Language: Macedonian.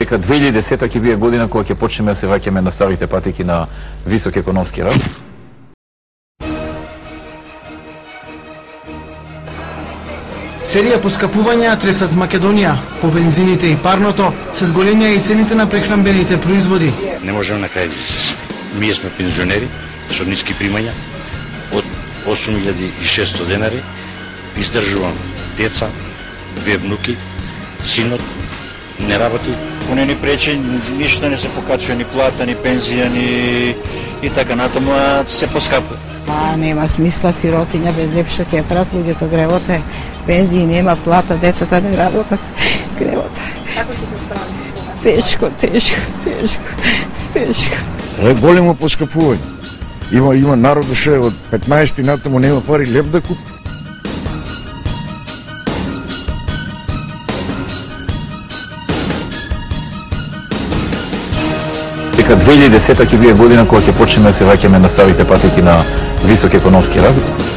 Дека 2010 ќе биде година кога ќе почнеме да се враќаме на старите патеки на висок економски раст. Серија поскапувања тресат Македонија. По бензините и парното се зголемија и цените на прехранбените производи. Не можеме на крај да се. Ние сме пензионери со ниски примања од 8600 денари. Издржувам деца, 2 внуки, синот не работи. Не ни пречи, ништо не се покачува, ни плата, ни пензија, ни и така натаму, а се поскапува. Нема смисла, сиротиња без лепшо ќе прават луѓето гревота, пензии нема, плата, децата не работат, гревота. Како ќе се справи? Тешко. Е големо поскапување. Има народ да ше од 15 натаму нема пари леп да купи. Дека 2010 ќе биде година кога ќе почнеме да се враќаме на старите патеки на висок економски раст.